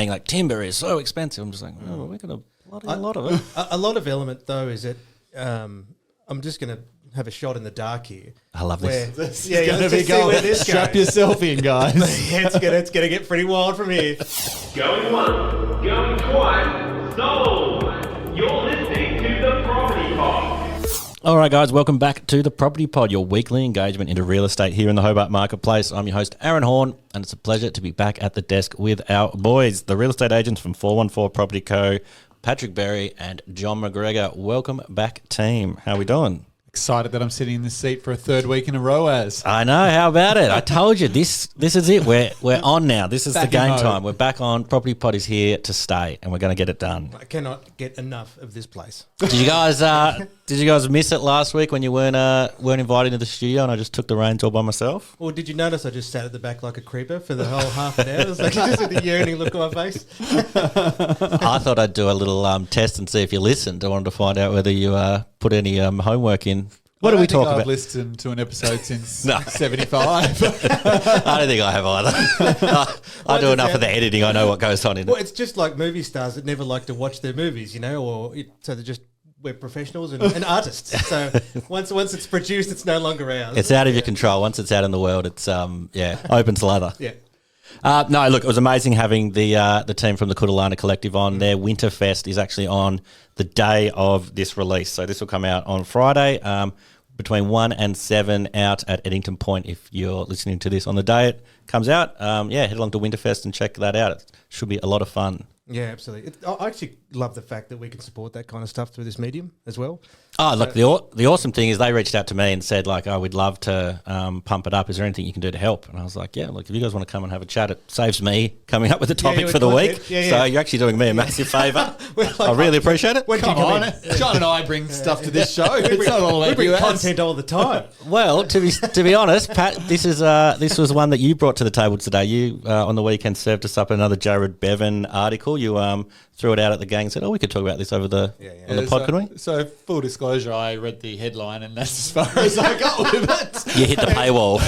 saying like timber is so expensive. I'm just like, oh, we got a lot of it. A lot of element though is that I'm just going to have a shot in the dark here. I love this. Let's strap yourself in, guys. Yeah, it's gonna get pretty wild from here. Going once, going twice, sold. You're listening to the Property Pod. All right, guys, welcome back to the Property Pod, your weekly engagement into real estate here in the Hobart marketplace. I'm your host, Aaron Horn, and it's a pleasure to be back at the desk with our boys, the real estate agents from 414 Property Co., Patrick Berry and John McGregor. Welcome back, team. How are we doing? Excited that I'm sitting in this seat for a third week in a row, I know. How about it? I told you this is it. We're on now. This is back the game time. We're back on. Property Pod is here to stay, and we're going to get it done. I cannot get enough of this place. Did you guys miss it last week when you weren't invited to the studio and I just took the reins all by myself? Or did you notice I just sat at the back like a creeper for the whole half an hour? It was like just with the yearning look on my face. I thought I'd do a little test and see if you listened. I wanted to find out whether you put any homework in. What do we talk about? I've listened to an episode since 75. I don't think I have either. I do enough of the editing. I know what goes on in it. Well, it's just like movie stars that never like to watch their movies, so we're professionals and artists. So once it's produced, it's no longer ours. It's out of your control. Once it's out in the world, it's open slather. Yeah. No, look, it was amazing having the team from the Kudalana Collective on. Their Winterfest is actually on the day of this release. So this will come out on Friday between 1 and 7 out at Eddington Point. If you're listening to this on the day it comes out, head along to Winterfest and check that out. It should be a lot of fun. Yeah, absolutely. I actually love the fact that we can support that kind of stuff through this medium as well. Oh, look, the awesome thing is they reached out to me and said, like, we'd love to pump it up. Is there anything you can do to help? And I was like, yeah, look, if you guys want to come and have a chat, it saves me coming up with the topic for the week. Yeah. So you're actually doing me a massive favour. I really appreciate it. Come on. John and I bring stuff to this show. It's not all about we bring content all the time. Well, to be honest, Pat, this was one that you brought to the table today. You, on the weekend, served us up another Jared Bevan article. You threw it out at the gang and said, we could talk about this over on the pod, couldn't we? So, full disclosure, I read the headline and that's as far as I got with it. You hit the paywall.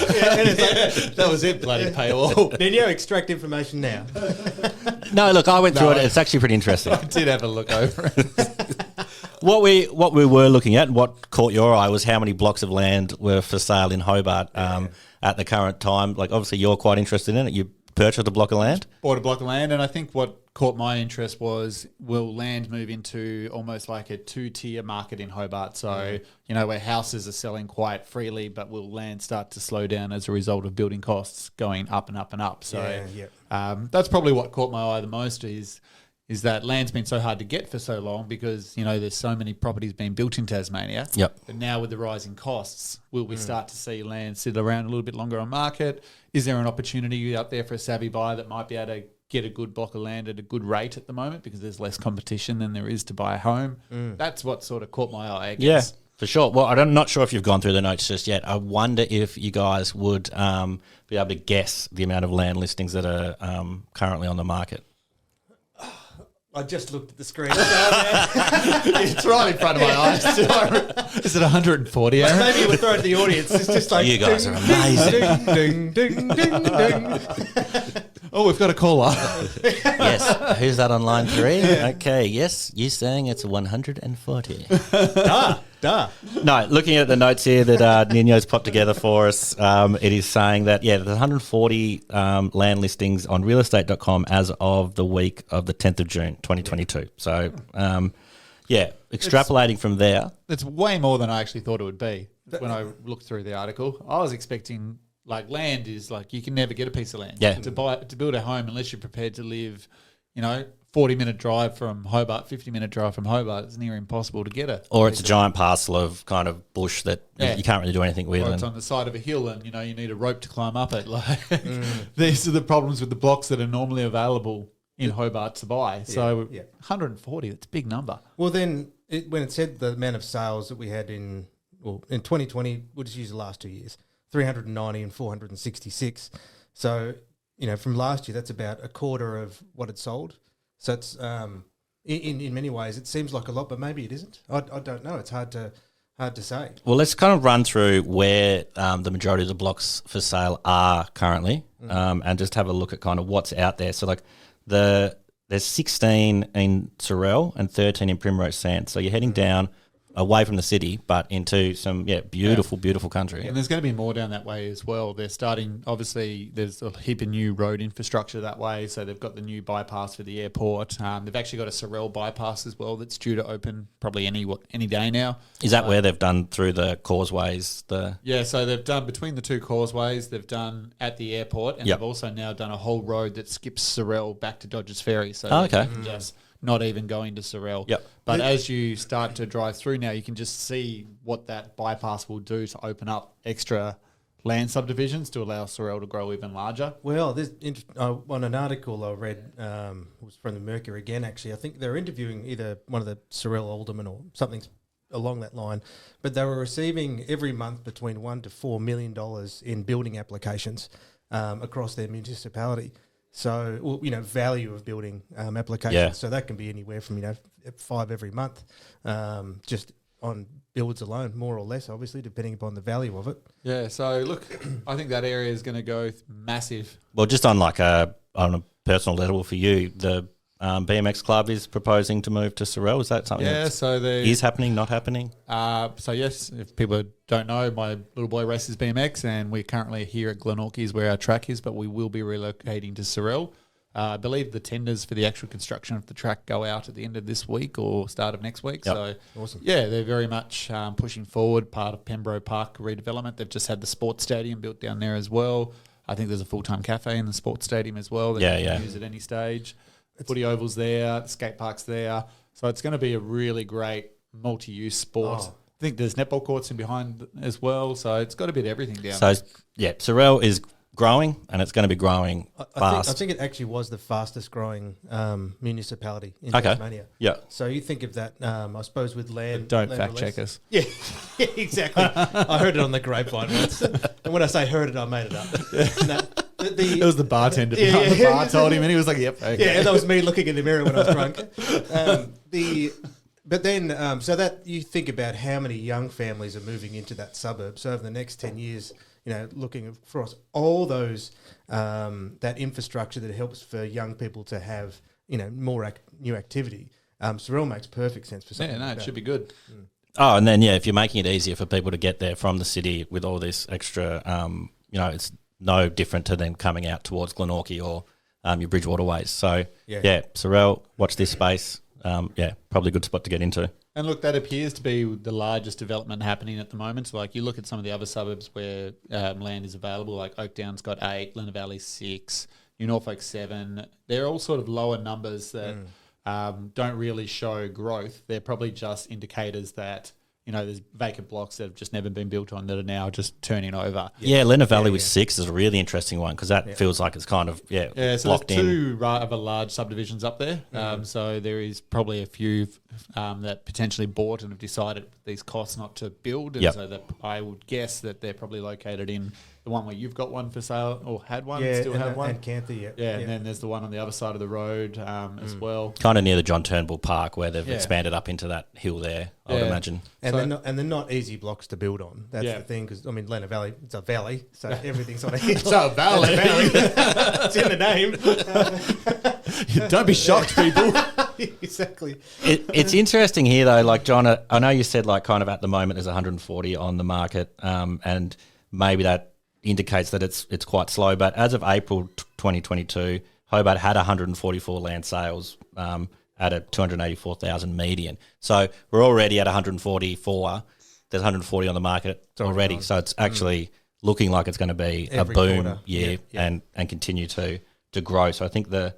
That was it, bloody paywall. Then you extract information now. No, look, I went through it. It's actually pretty interesting. I did have a look over it. What we were looking at and what caught your eye was how many blocks of land were for sale in Hobart at the current time. Like, obviously, you're quite interested in it. You purchased a block of land? Bought a block of land, and I think what caught my interest was, will land move into almost like a two-tier market in Hobart? So, where houses are selling quite freely, but will land start to slow down as a result of building costs going up and up and up? So that's probably what caught my eye the most is that land's been so hard to get for so long because, there's so many properties being built in Tasmania. Yep. But now with the rising costs, will we start to see land sit around a little bit longer on market? Is there an opportunity out there for a savvy buyer that might be able to get a good block of land at a good rate at the moment because there's less competition than there is to buy a home? That's what sort of caught my eye, I guess. Yeah, for sure. Well, I'm not sure if you've gone through the notes just yet. I wonder if you guys would be able to guess the amount of land listings that are currently on the market. I just looked at the screen. It's right in front of my eyes. Is it 140? Aaron? Maybe we'll throw it to the audience. It's just like you guys are amazing. Ding, ding, ding, ding. Oh, we've got a caller. Yes. Who's that on line 3? Okay. Yes, you're saying it's 140. Duh. No, looking at the notes here that Nino's popped together for us, it is saying that, there's 140 land listings on realestate.com as of the week of the 10th of June, 2022. So, extrapolating from there. It's way more than I actually thought it would be when I looked through the article. I was expecting, land is you can never get a piece of land. Yeah. To build a home, unless you're prepared to live, 40-minute drive from Hobart, 50-minute drive from Hobart, it's near impossible to get it. Or it's a giant parcel of kind of bush that you can't really do anything with. Or it's on the side of a hill and, you need a rope to climb up it. These are the problems with the blocks that are normally available in Hobart to buy. So 140, that's a big number. Well, then when it said the amount of sales that we had in 2020, we'll just use the last 2 years, 390 and 466. So, from last year, that's about a quarter of what it sold. So it's in many ways it seems like a lot, but maybe it isn't. I don't know. It's hard to say. Well, let's kind of run through where the majority of the blocks for sale are currently, and just have a look at kind of what's out there. So, the there's 16 in Sorel and 13 in Primrose Sands. So you're heading down away from the city, but into some beautiful country. And there's going to be more down that way as well. They're starting, obviously, there's a heap of new road infrastructure that way. So they've got the new bypass for the airport. They've actually got a Sorel bypass as well that's due to open probably any day now. Is that where they've done through the causeways? Yeah, so they've done between the two causeways, they've done at the airport, and they've also now done a whole road that skips Sorel back to Dodgers Ferry. So just not even going to Sorel. Yep. But as you start to drive through now, you can just see what that bypass will do to open up extra land subdivisions to allow Sorel to grow even larger. Well, there's on an article I read, was from the Mercury again, actually. I think they're interviewing either one of the Sorel aldermen or something along that line, but they were receiving every month between $1 to $4 million in building applications across their municipality. So, value of building applications. Yeah. So that can be anywhere from, 5 every month, just on builds alone, more or less, obviously, depending upon the value of it. Yeah, so look, I think that area is going to go massive. Well, just on on a personal level for you, the BMX club is proposing to move to Sorel. Is that something is happening, not happening? So yes, if people don't know, my little boy races BMX, and we're currently here at Glenorchy is where our track is, but we will be relocating to Sorel. I believe the tenders for the actual construction of the track go out at the end of this week or start of next week. Yep. So Awesome. yeah, they're very much pushing forward, part of Pembroke Park redevelopment. They've just had the sports stadium built down there as well. I think there's a full-time cafe in the sports stadium as well that you can use at any stage. Footy oval's there, the skate park's there. So it's going to be a really great multi-use sport. Oh. I think there's netball courts in behind as well. So it's got a bit of everything down So, there. Sorel is growing, and it's going to be growing fast. I think it actually was the fastest growing municipality in Tasmania. Yeah. So you think of that, I suppose, with land. Don't land fact release. check us. Yeah, exactly. I heard it on the grapevine once. And when I say heard it, I made it up. No, It was the bartender behind the bar told him, and he was like, "Yep, okay." Yeah, and that was me looking in the mirror when I was drunk. But then, so that you think about how many young families are moving into that suburb. So over the next 10 years, looking across all those, that infrastructure that helps for young people to have, more new activity. Sorel makes perfect sense for something. Yeah, no, like it that. should be good. Oh, and then, if you're making it easier for people to get there from the city with all this extra, it's no different to them coming out towards Glenorchy or your Bridgewater ways. So, Sorel, watch this space. Probably a good spot to get into. And look, that appears to be the largest development happening at the moment. So, like, you look at some of the other suburbs where land is available, like Oakdown's got 8, Lenna Valley 6, New Norfolk 7. They're all sort of lower numbers that don't really show growth. They're probably just indicators that, there's vacant blocks that have just never been built on that are now just turning over. Yeah, Lenna Valley with 6 is a really interesting one because that feels like it's kind of, so blocked there's in. 2 rather large subdivisions up there. So there is probably a few that potentially bought and have decided these costs not to build. And so that I would guess that they're probably located in the one where you've got one for sale or had one, still have one. And Canthe, And then there's the one on the other side of the road as well. Kind of near the John Turnbull Park where they've expanded up into that hill there, I would imagine. And they're not easy blocks to build on. That's the thing, because Lenna Valley, it's a valley, so everything's on a hill. It's a valley. It's in the name. Don't be shocked, people. Exactly. It's interesting here though, like John, I know you said like kind of at the moment there's 140 on the market, and maybe that indicates that it's quite slow. But as of April 2022, Hobart had 144 land sales at a 284,000 median. So we're already at 144. There's 140 on the market already. So it's actually looking like it's going to be Every a boom quarter. year and continue to grow. So I think the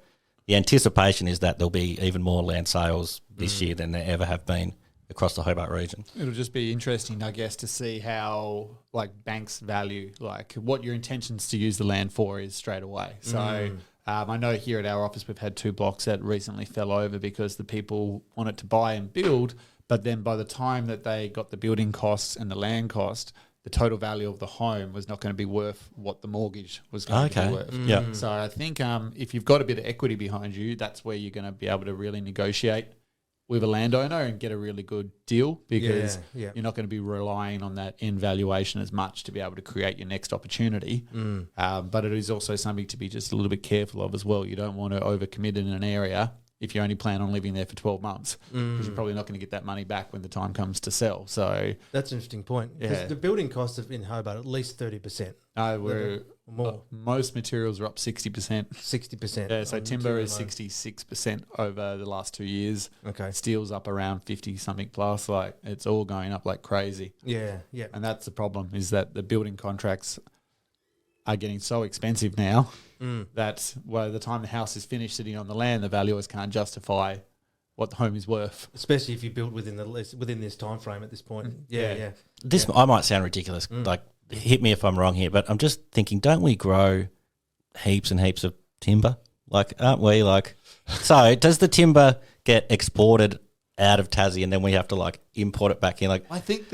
anticipation is that there'll be even more land sales this year than there ever have been across the Hobart region. It'll just be interesting, I guess, to see how like banks value, like what your intentions to use the land for is straight away. So I know here at our office we've had 2 blocks that recently fell over because the people wanted to buy and build, but then by the time that they got the building costs and the land cost, the total value of the home was not going to be worth what the mortgage was going to be worth. Yeah. So I think if you've got a bit of equity behind you, that's where you're going to be able to really negotiate with a landowner and get a really good deal, because Yeah. you're not going to be relying on that end valuation as much to be able to create your next opportunity. But it is also something to be just a little bit careful of as well. You don't want to overcommit in an area if you only plan on living there for 12 months, because you're probably not going to get that money back when the time comes to sell. So That's an interesting point. Because Yeah. the building costs in Hobart at least 30%. we're More. most materials are up 60%. 60%. Yeah, so on timber material is alone. 66% over the last 2 years. Okay. Steel's up around 50 something plus. Like, it's all going up like crazy. Yeah. And that's the problem, is that the building contracts are getting so expensive now that by the time the house is finished sitting on the land, the valuers can't justify what the home is worth. Especially if you build within this time frame at this point. Yeah. This I might sound ridiculous. Like, hit me if I'm wrong here, but I'm just thinking, don't we grow heaps and heaps of timber? Like, aren't we like? So does the timber get exported out of Tassie and then we have to like import it back in? Like, I think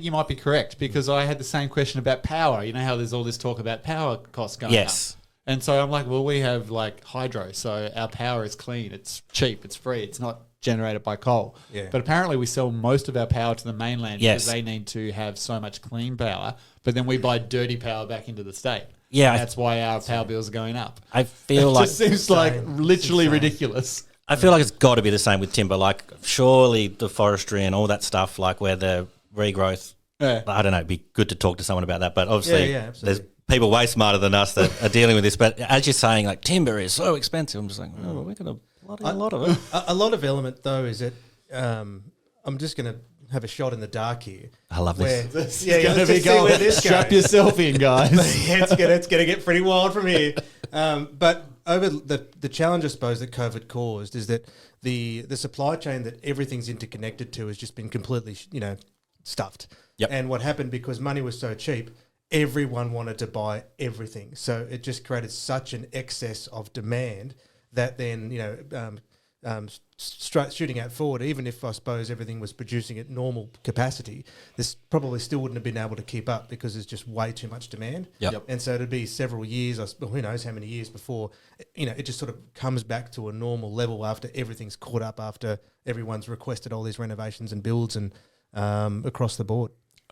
you might be correct, because I had the same question about power. You know how there's all this talk about power costs going yes. up. And so I'm like, well, we have like hydro, so our power is clean, it's cheap, it's free, it's not generated by coal. Yeah. But apparently we sell most of our power to the mainland Yes. because they need to have so much clean power, but then we buy dirty power back into the state. Yeah, And that's why our power bills are going up. I feel It like just seems like insane. literally It's insane. ridiculous. I feel like it's got to be the same with timber. Like, surely the forestry and all that stuff, like where the regrowth. Yeah. I don't know. It'd be good to talk to someone about that. But obviously, Yeah, absolutely. there's people way smarter than us that are dealing with this. But as you're saying, like, timber is so expensive. I'm just like, oh, we're going to bloody a lot of it. A lot of element, though, is that I'm just going to have a shot in the dark here. I love Where, this. yeah, Gonna let's be just see gold. where this Strap goes. yourself in, guys. Yeah, it's gonna get pretty wild from here. But over the challenge, I suppose, that COVID caused is that the supply chain that everything's interconnected to has just been completely, stuffed. Yep. And what happened, because money was so cheap, everyone wanted to buy everything. So it just created such an excess of demand that then, shooting out forward, even if I suppose everything was producing at normal capacity, this probably still wouldn't have been able to keep up because there's just way too much demand. Yep. And so it'd be several years, who knows how many years before, it just sort of comes back to a normal level after everything's caught up, after everyone's requested all these renovations and builds and across the board.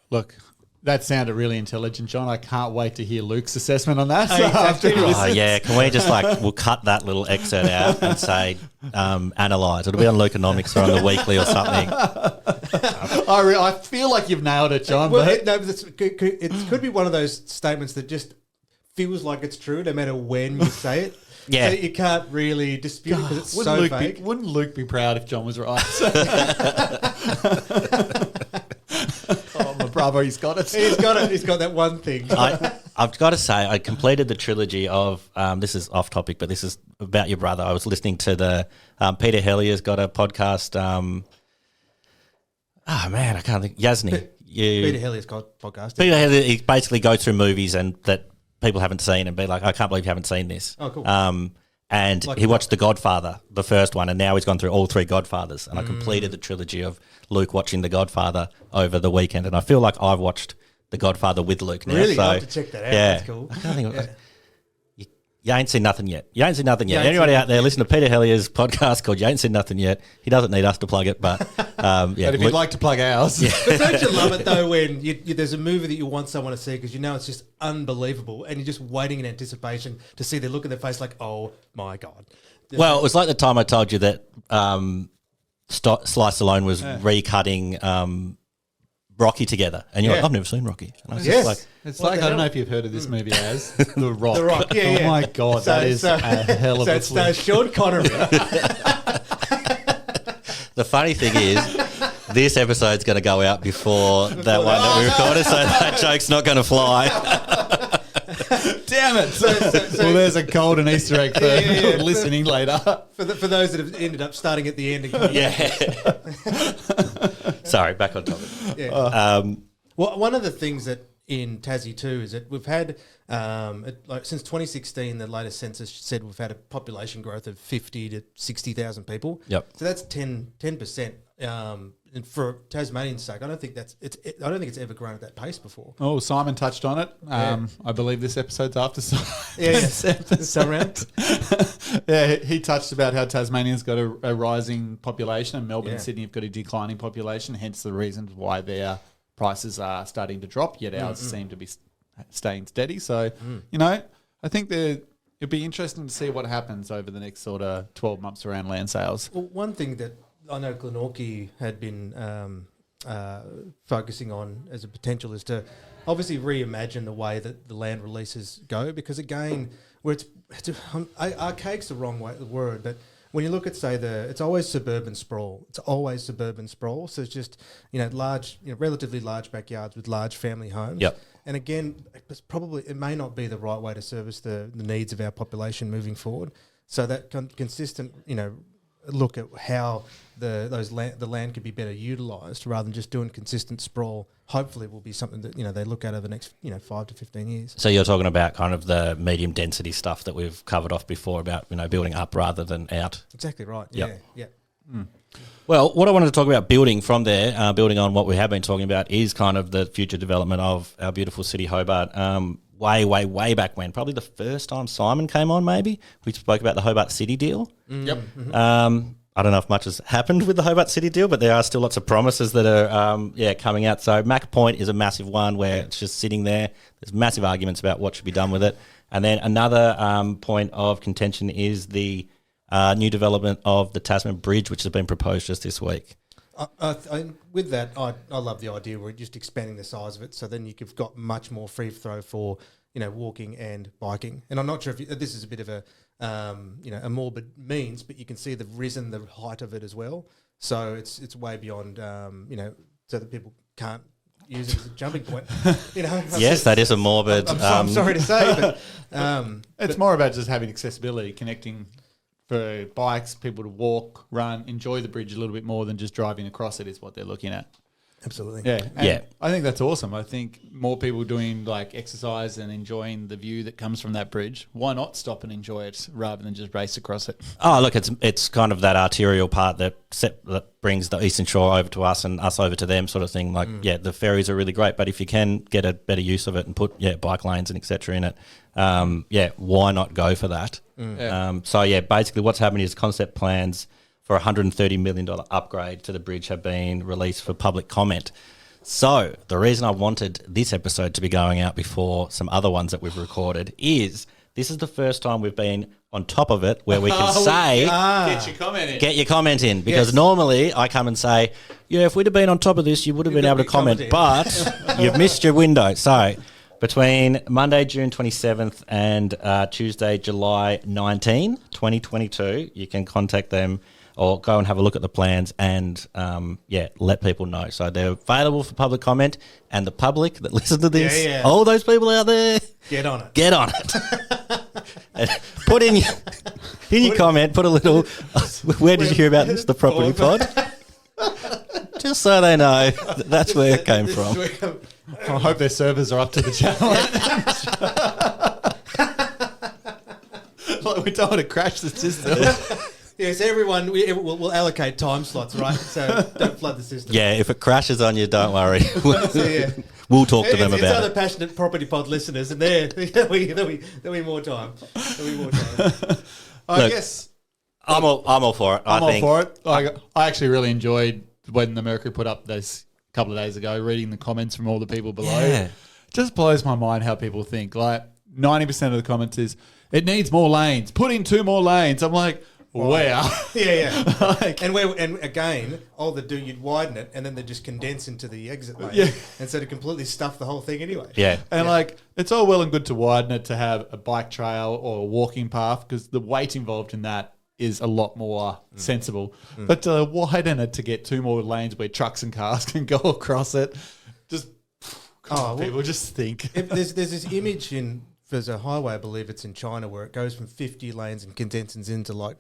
Look, that sounded really intelligent, John. I can't wait to hear Luke's assessment on that. Hey, After exactly. this- Oh, yeah. Can we just we'll cut that little excerpt out and say analyse. It'll be on Lukeonomics or on the weekly or something. I feel like you've nailed it, John. Well, but it could be one of those statements that just feels like it's true no matter when you say it. Yeah. So you can't really dispute it because it's wouldn't, so Luke vague. wouldn't Luke be proud if John was right? Oh, my bravo, he's got it. He's got it. He's got that one thing. I've got to say, I completed the trilogy of, this is off topic, but this is about your brother. I was listening to the, Peter Hellier's got a podcast. I can't think. Yasni. Peter Hellier's got podcast. Peter Hellier, he basically goes through movies and that people haven't seen and be like, I can't believe you haven't seen this. Oh, cool. And Like he what? watched The Godfather, the first one, and now he's gone through all three Godfathers. And I completed the trilogy of Luke watching The Godfather over the weekend. And I feel like I've watched The Godfather with Luke now. Really? So, I'll have to check that out. Yeah. That's cool. I can't think of Yeah. You ain't seen nothing yet. You ain't seen nothing yet. You ain't Anybody seen out there, listen to Peter Hellier's podcast called You Ain't Seen Nothing Yet. He doesn't need us to plug it, but yeah. But if Luke- you'd like to plug ours, But don't you love it though when there's a movie that you want someone to see because you know it's just unbelievable and you're just waiting in anticipation to see the look of their face like, oh my God. Well, it was like the time I told you that Slice Alone was recutting Rocky together. And you're Yeah. like, I've never seen Rocky. And I was Yes. just like, it's What like, the I don't know hell? if you've heard of this movie as The Rock. The Rock, yeah, Oh yeah. my God, that is a hell of so a it flick. stars Sean Connery. the funny thing is, this episode's going to go out before that one that we recorded, so that joke's not going to fly. Damn it. Well, there's a golden Easter egg for Yeah. listening later. for those that have ended up starting at the end. And coming Yeah. Sorry, back on topic. Yeah. Well, one of the things that in Tassie too is that we've had, since 2016, the latest census said we've had a population growth of 50 to 60,000 people. Yep. So that's 10%. and for Tasmanian's sake, I don't think I don't think it's ever grown at that pace before. Oh, Simon touched on it. Yeah. I believe this episode's after Simon. Some round. Yeah, he touched about how Tasmania's got a rising population and Melbourne Yeah. and Sydney have got a declining population, hence the reason why their prices are starting to drop, yet ours seem to be staying steady. So, I think it'd be interesting to see what happens over the next sort of 12 months around land sales. Well, one thing that I know Glenorchy had been focusing on as a potential is to obviously reimagine the way that the land releases go, because again, where archaic's the wrong word, but when you look at, say, it's always suburban sprawl. It's always suburban sprawl. So it's just, large, relatively large backyards with large family homes. Yep. And again, it may not be the right way to service the needs of our population moving forward. So that consistent, look at how the land could be better utilised rather than just doing consistent sprawl, hopefully will be something that, they look at over the next, 5 to 15 years. So you're talking about kind of the medium density stuff that we've covered off before about, building up rather than out. Exactly right. Yep. Yeah. Well, what I wanted to talk about building from there, building on what we have been talking about, is kind of the future development of our beautiful city, Hobart. Way back when, probably the first time Simon came on, maybe, we spoke about the Hobart City deal. Yep. I don't know if much has happened with the Hobart City deal, but there are still lots of promises that are coming out. So Mac Point is a massive one where it's just sitting there. There's massive arguments about what should be done with it. And then another point of contention is the new development of the Tasman Bridge, which has been proposed just this week. With that, I love the idea. We're just expanding the size of it, so then you've got much more free throw for walking and biking. And I'm not sure if this is a bit of a a morbid means, but you can see the height of it as well. So it's way beyond so that people can't use it as a jumping point. Yes, that is a morbid. I'm sorry to say, but It's more about just having accessibility, connecting for bikes, people to walk, run, enjoy the bridge a little bit more than just driving across it is what they're looking at. absolutely. Yeah. And Yeah. I think that's awesome. I think more people doing like exercise and enjoying the view that comes from that bridge. Why not stop and enjoy it rather than just race across it? Oh, look, it's kind of that arterial part that brings the Eastern Shore over to us and us over to them sort of thing. Like, the ferries are really great, but if you can get a better use of it and put, bike lanes and et cetera in it, why not go for that? Basically what's happening is concept plans for $130 million upgrade to the bridge have been released for public comment. So the reason I wanted this episode to be going out before some other ones that we've recorded is this is the first time we've been on top of it where we can say... Get your comment in. Get your comment in, because normally I come and say, if we'd have been on top of this, you would have been able to comment, but you've missed your window. So between Monday, June 27th and Tuesday, July 19, 2022, you can contact them or go and have a look at the plans and, let people know. So they're available for public comment, and the public that listen to this, all those people out there, Get on it. get on it. And put in your comment, put a little, where did you hear about this? The Property Pod? Just so they know that's where it came from. I hope their servers are up to the channel. Like we don't want to crash the system. Yes, everyone, we'll allocate time slots, right? So don't flood the system. Yeah, if it crashes on you, don't worry. We'll talk to them It's about other it. passionate Property Pod listeners, and there'll be more time. I guess I'm all for it. I'm all for it. I actually really enjoyed when the Mercury put up this a couple of days ago, reading the comments from all the people below. Yeah. Just blows my mind how people think. Like 90% of the comments is, it needs more lanes. Put in 2 more lanes. I'm like, where? Yeah. And again, all they do, you'd widen it, and then they just condense into the exit lane, instead of completely stuff the whole thing anyway. Yeah. And like, it's all well and good to widen it to have a bike trail or a walking path, because the weight involved in that is a lot more sensible. But to widen it to get 2 more lanes where trucks and cars can go across it, just people just think. There's this image there's a highway, I believe it's in China, where it goes from 50 lanes and condenses into like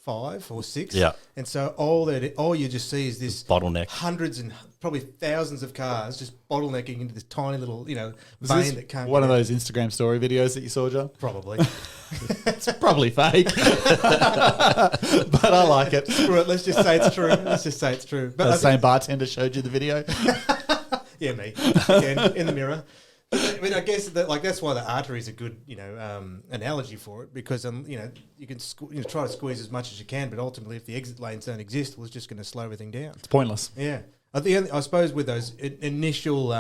5 or 6. Yeah. And so all you just see is this Bottleneck. hundreds and probably thousands of cars just bottlenecking into this tiny little, Was vein this that can't. one of get out. those Instagram story videos that you saw, John? Probably. It's probably fake, but I like it. Screw it, let's just say it's true. Let's just say it's true. But The I same bartender showed you the video. Yeah, me again in the mirror. I mean, I guess that's why the artery is a good analogy for it, because you can try to squeeze as much as you can, but ultimately if the exit lanes don't exist, well, it's just going to slow everything down. It's pointless. Yeah, I suppose with those initial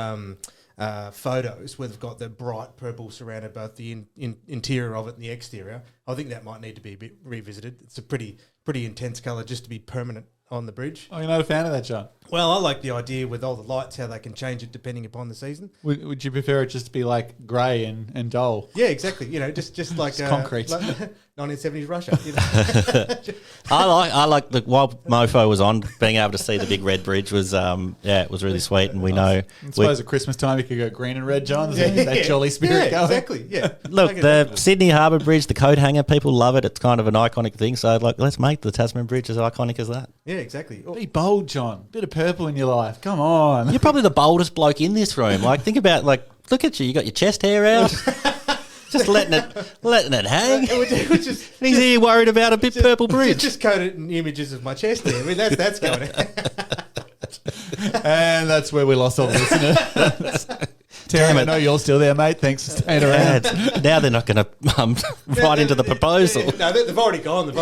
photos where they've got the bright purple surrounded both the interior of it and the exterior, I think that might need to be a bit revisited. It's a pretty intense colour just to be permanent on the bridge. Oh, you're not a fan of that, John? Well, I like the idea with all the lights, how they can change it depending upon the season. Would you prefer it just to be like grey and dull? Yeah, exactly. Just like concrete. like 1970s Russia. I like the while Mofo was on, being able to see the big red bridge was it was really sweet, and we know. I suppose at Christmas time you could go green and red, John. That jolly spirit going. Exactly. Yeah. Look, the Sydney Harbour Bridge, the coat hanger, people love it. It's kind of an iconic thing. So, let's make the Tasman Bridge as iconic as that. Yeah, exactly. Oh, Be bold, John. Bit of purple in your life. Come on. You're probably the boldest bloke in this room. Think about, look at you. You got your chest hair out. Just letting it hang. it would just, And he's here worried about a bit purple bridge. just coated in images of my chest there. I mean, that's going in. And that's where we lost all the listeners. Terry, I know you're still there, mate. Thanks for staying around. Now they're not going to write into the proposal. No, they've already gone.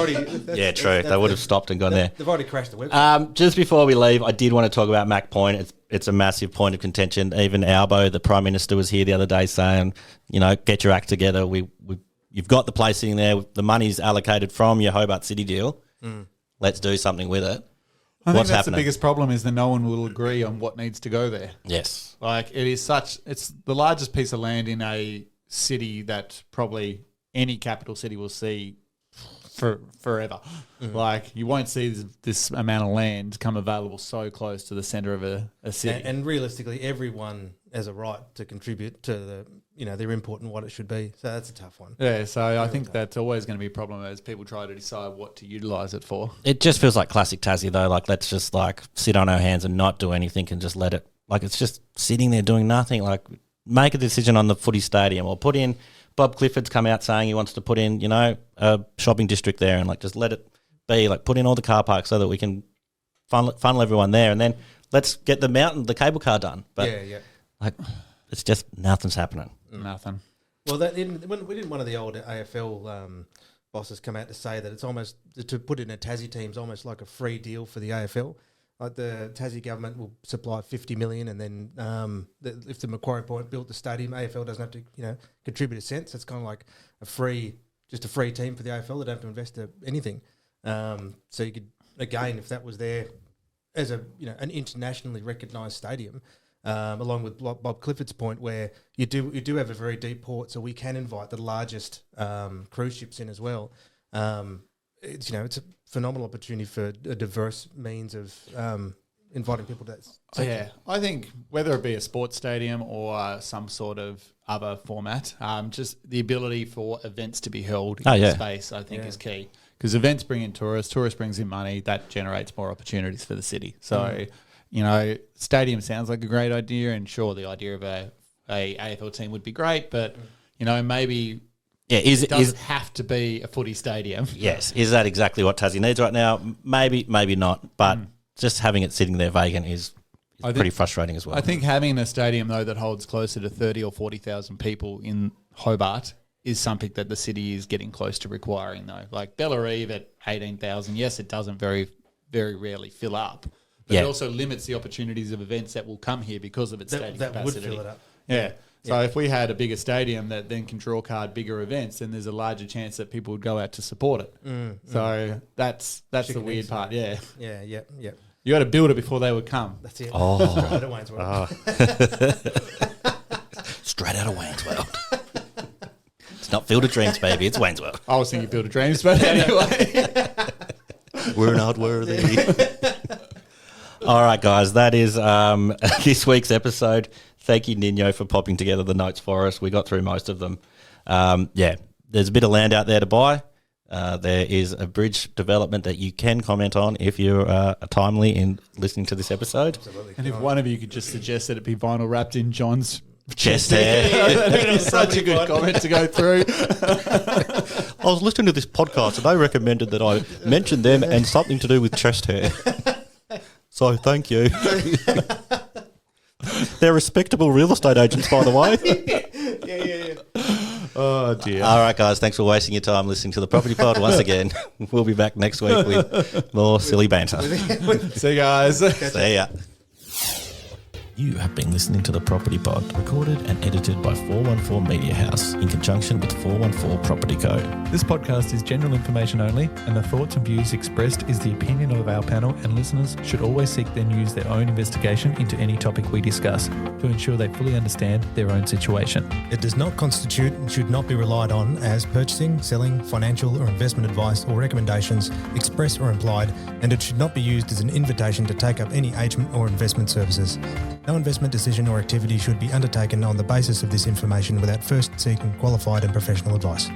Yeah, true. They would have stopped and gone there. They've already crashed the website. Just before we leave, I did want to talk about Mac Point. It's a massive point of contention. Even Albo, the Prime Minister, was here the other day saying, get your act together. You've got the place sitting there. The money's allocated from your Hobart City deal. Let's do something with it. I think What's that's happening? the biggest problem is that no one will agree on what needs to go there. Yes. It's the largest piece of land in a city that probably any capital city will see for forever. You won't see this amount of land come available so close to the centre of a city. And realistically, everyone has a right to contribute to their input and what it should be. So that's a tough one. Yeah, so I think that's always going to be a problem as people try to decide what to utilise it for. It just feels like classic Tassie, though. Let's just sit on our hands and not do anything and just let it. It's just sitting there doing nothing. Make a decision on the footy stadium or put in. Bob Clifford's come out saying he wants to put in, a shopping district there and just let it be. Put in all the car parks so that we can funnel everyone there, and then let's get the cable car done. But yeah. it's just nothing's happening. Nothing. Well, didn't one of the old AFL bosses come out to say that it's almost to put in a Tassie team's almost like a free deal for the AFL. The Tassie government will supply 50 million, and then if the Macquarie Point built the stadium, AFL doesn't have to contribute a cent. So it's kind of like a free team for the AFL. They don't have to invest anything. So you could, again, if that was there as an internationally recognised stadium. Along with Bob Clifford's point, where you do have a very deep port, so we can invite the largest cruise ships in as well. It's a phenomenal opportunity for a diverse means of inviting people to that sector. Yeah, I think whether it be a sports stadium or some sort of other format, just the ability for events to be held in space, I think, is key. Because events bring in tourists brings in money, that generates more opportunities for the city. So. Stadium sounds like a great idea, and sure, the idea of a AFL team would be great, but maybe it doesn't have to be a footy stadium. Yes, is that exactly what Tassie needs right now? Maybe not, but just having it sitting there vacant is pretty frustrating as well. I think having a stadium though that holds closer to 30 or 40,000 people in Hobart is something that the city is getting close to requiring though. Like Bellarive at 18,000, yes, it doesn't very, very rarely fill up. But it also limits the opportunities of events that will come here because of its stadium capacity. That would fill it up. Yeah. So if we had a bigger stadium that then can draw card bigger events, then there's a larger chance that people would go out to support it. So that's the weird part. Yeah. Yeah. You got to build it before they would come. That's it. Oh. Straight out of Wayne's World. Straight out of Wayne's World. It's not Field of Dreams, baby. It's Wayne's World. I was thinking Field of Dreams, but anyway. We're not worthy. All right, guys, that is this week's episode. Thank you, Nino, for popping together the notes for us. We got through most of them. There's a bit of land out there to buy. There is a bridge development that you can comment on if you're timely in listening to this episode. And if one of you could just suggest that it be vinyl wrapped in John's Chest hair. that'd be such a good comment to go through. I was listening to this podcast and they recommended that I mention them and something to do with chest hair. So thank you. They're respectable real estate agents, by the way. Oh, dear. All right, guys. Thanks for wasting your time listening to the Property Pod once again. We'll be back next week with more silly banter. See you guys. See ya. You have been listening to the Property Pod, recorded and edited by 414 Media House in conjunction with 414 Property Code. This podcast is general information only, and the thoughts and views expressed is the opinion of our panel, and listeners should always seek then use their own investigation into any topic we discuss to ensure they fully understand their own situation. It does not constitute and should not be relied on as purchasing, selling, financial or investment advice or recommendations, express or implied, and it should not be used as an invitation to take up any agent or investment services. No investment decision or activity should be undertaken on the basis of this information without first seeking qualified and professional advice.